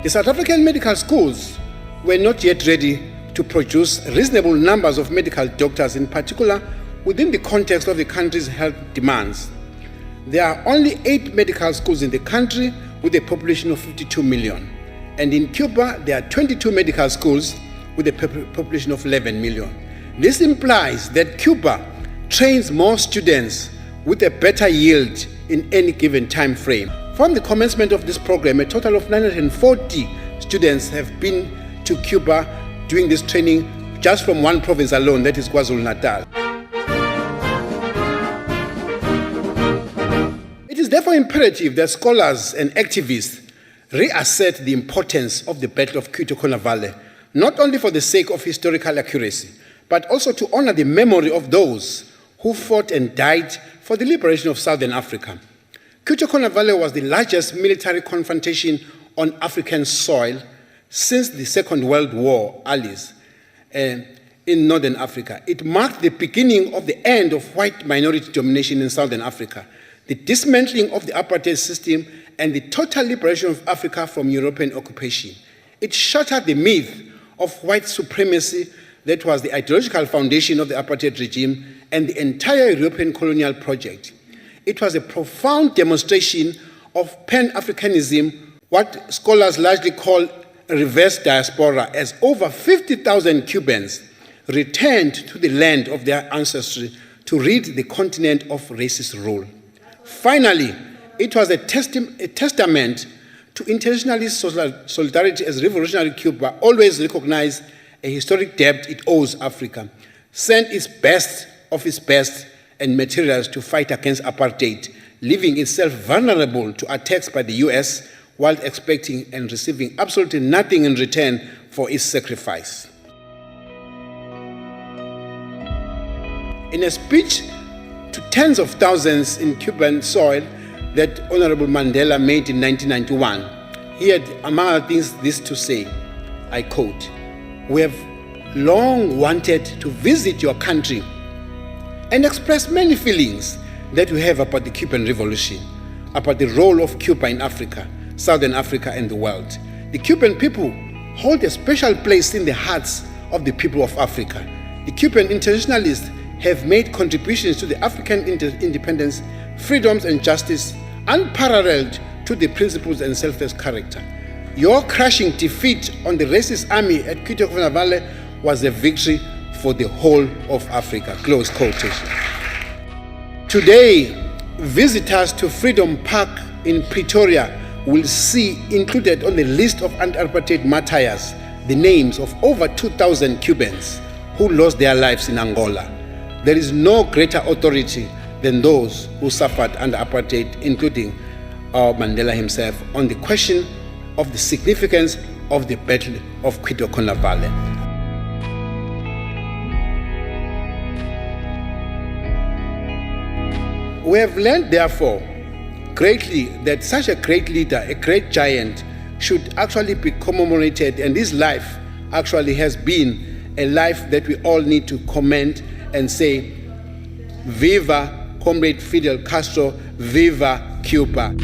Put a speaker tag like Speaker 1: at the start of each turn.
Speaker 1: The South African medical schools were not yet ready to produce reasonable numbers of medical doctors, in particular within the context of the country's health demands. There are only 8 medical schools in the country with a population of 52 million. And in Cuba, there are 22 medical schools with a population of 11 million. This implies that Cuba trains more students with a better yield in any given time frame. From the commencement of this program, a total of 940 students have been to Cuba doing this training just from one province alone, that is KwaZulu-Natal. It is therefore imperative that scholars and activists reassert the importance of the Battle of Cuito Valley, not only for the sake of historical accuracy, but also to honor the memory of those who fought and died for the liberation of Southern Africa. Cuito Valley was the largest military confrontation on African soil since the Second World War allies in Northern Africa. It marked the beginning of the end of white minority domination in Southern Africa, the dismantling of the apartheid system, and the total liberation of Africa from European occupation. It shattered the myth of white supremacy that was the ideological foundation of the apartheid regime and the entire European colonial project. It was a profound demonstration of Pan-Africanism, what scholars largely call a reverse diaspora, as over 50,000 Cubans returned to the land of their ancestry to rid the continent of racist rule. Finally, it was a testament to internationalist solidarity as revolutionary Cuba always recognized a historic debt it owes Africa, sent its best of its best and materials to fight against apartheid, leaving itself vulnerable to attacks by the US while expecting and receiving absolutely nothing in return for its sacrifice. In a speech to tens of thousands in Cuban soil that Honorable Mandela made in 1991, he had, among other things, this to say, I quote, "We have long wanted to visit your country and express many feelings that we have about the Cuban Revolution, about the role of Cuba in Africa, Southern Africa, and the world. The Cuban people hold a special place in the hearts of the people of Africa. The Cuban internationalists have made contributions to the African independence, freedoms, and justice unparalleled to the principles and selfless character. Your crushing defeat on the racist army at Cuito Valley was a victory for the whole of Africa." Close quotation. Today, visitors to Freedom Park in Pretoria will see included on the list of anti-apartheid martyrs the names of over 2,000 Cubans who lost their lives in Angola. There is no greater authority than those who suffered under apartheid, including Mandela himself, on the question of the significance of the Battle of Cuito Valley. We have learned, therefore, greatly that such a great leader, a great giant, should actually be commemorated, and his life actually has been a life that we all need to commend and say, Viva Comrade Fidel Castro, Viva Cuba.